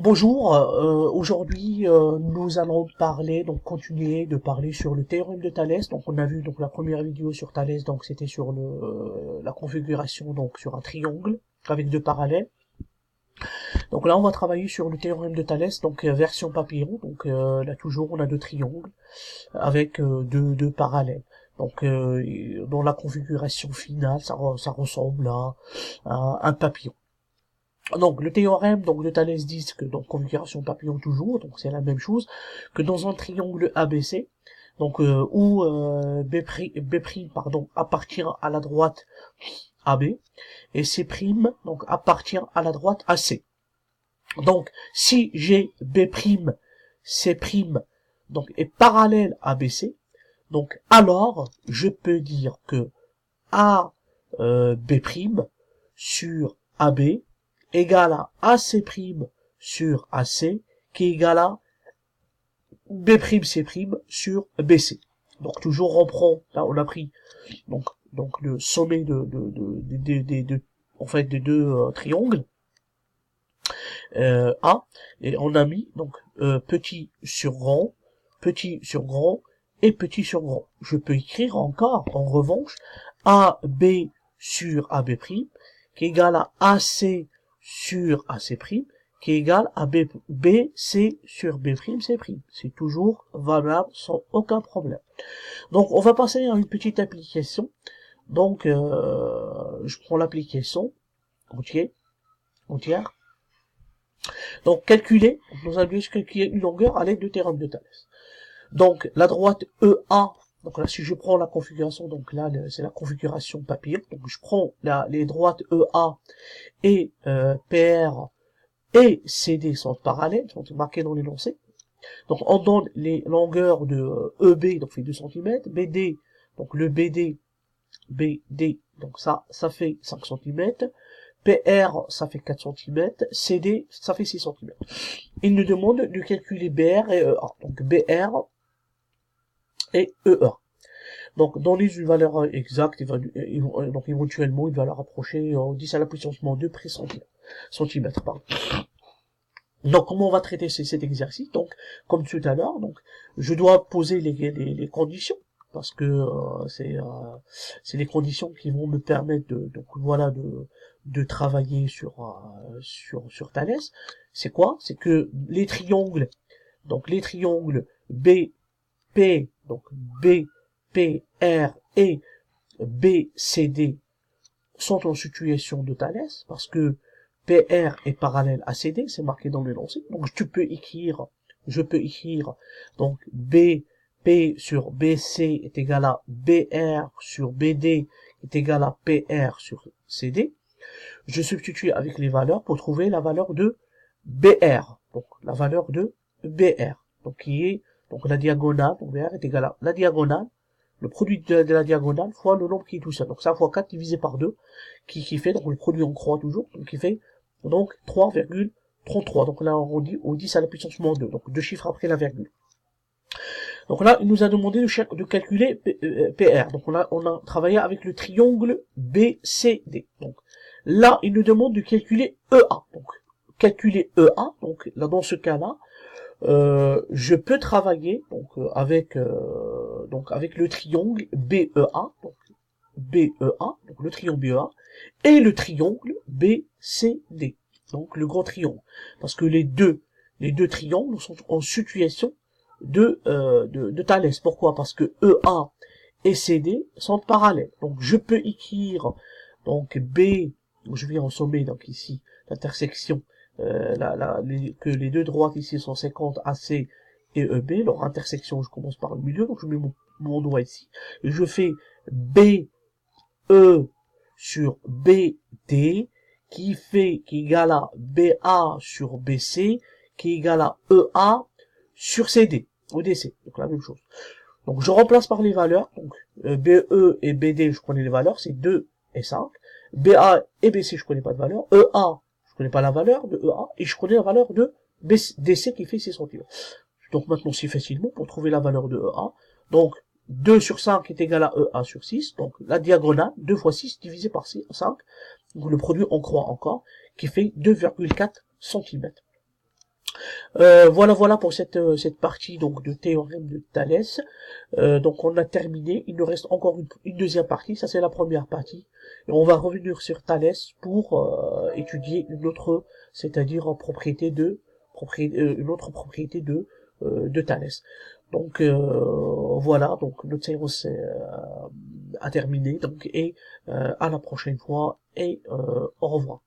Bonjour, aujourd'hui nous allons continuer de parler sur le théorème de Thalès. Donc on a vu donc la première vidéo sur Thalès, donc c'était sur la configuration donc sur un triangle avec deux parallèles. Donc là on va travailler sur le théorème de Thalès, donc version papillon. Donc là toujours on a deux triangles avec deux parallèles. Donc dans la configuration finale ça ressemble à un papillon. Donc le théorème donc de Thalès dit que dans configuration papillon toujours, donc c'est la même chose que dans un triangle ABC, donc où B' pardon appartient à la droite AB et C' donc appartient à la droite AC. Donc si j'ai B', C' donc est parallèle à BC, donc alors je peux dire que B' sur AB égale à AC' sur AC, qui est égal à B'C' sur BC. Donc toujours on prend, là on a pris donc le sommet des deux triangles A, et on a mis donc petit sur grand et petit sur grand. Je peux écrire encore en revanche AB sur AB', qui est égal à AC sur AC', qui est égal à BC sur B'C'. C'est toujours valable sans aucun problème. Donc on va passer à une petite application. Donc je prends l'application entière. Donc calculer, nous allons calculer une longueur à l'aide du théorème de Thalès. Donc la droite EA, donc là si je prends la configuration, donc là c'est la configuration papillon, donc je prends les droites EA et PR et CD sont parallèles, sont marqués dans l'énoncé. Donc on donne les longueurs de EB, donc fait 2 cm, BD, donc le BD, donc ça fait 5 cm, PR, ça fait 4 cm, CD, ça fait 6 cm. Il nous demande de calculer BR et EA. Donc BR et EA. Donc donner une valeur exacte, donc éventuellement une valeur approchée 10 à la puissance moins 2 près centimètre. Pardon. Donc comment on va traiter cet exercice? Donc comme tout à l'heure, donc je dois poser les conditions parce que c'est les conditions qui vont me permettre de travailler sur Thalès. C'est quoi? C'est que les triangles BP, donc BPR et BCD sont en situation de Thalès parce que PR est parallèle à CD, c'est marqué dans l'énoncé. Donc je peux écrire donc BP sur BC est égal à BR sur BD est égal à PR sur CD. Je substitue avec les valeurs pour trouver la valeur de BR. Donc la valeur de BR. Donc qui est donc la diagonale, donc BR est égal à la diagonale, le produit de la diagonale fois le nombre qui est tout ça. Donc ça fois 4 divisé par 2, qui fait, donc le produit en croix toujours, donc qui fait donc 3,33. Donc là on arrondit au 10 à la puissance moins 2, donc 2 chiffres après la virgule. Donc là, il nous a demandé de calculer PR. Donc on a travaillé avec le triangle BCD. Donc là, il nous demande de calculer EA. Donc calculer EA. Donc là, dans ce cas-là, je peux travailler avec le triangle BEA. Donc BEA, donc le triangle BEA, et le triangle BCD. Donc le grand triangle. Parce que les deux triangles sont en situation de Thalès. Pourquoi? Parce que EA et CD sont parallèles. Donc je peux écrire donc B, je vais en sommer donc ici l'intersection, que les deux droites ici sont 50 AC et EB. Leur intersection, je commence par le milieu, donc je mets mon doigt ici. Et je fais BE sur BD qui est égal à BA sur BC qui est égal à EA sur CD. ODC, donc la même chose. Donc je remplace par les valeurs, donc BE et BD, je connais les valeurs, c'est 2 et 5. BA et BC, je connais pas de valeur. EA, je connais pas la valeur de EA, et je connais la valeur de DC qui fait 6 cm. Donc maintenant c'est facilement pour trouver la valeur de EA. Donc 2 sur 5 est égal à EA sur 6, donc la diagonale, 2 fois 6 divisé par 5, donc le produit en croix encore, qui fait 2,4 cm. Voilà pour cette partie donc de théorème de Thalès. Donc on a terminé. Il nous reste encore une deuxième partie. Ça c'est la première partie. Et on va revenir sur Thalès pour étudier une autre, c'est-à-dire en une autre propriété de Thalès. Donc voilà. Donc notre séance a terminé. Donc et à la prochaine fois et au revoir.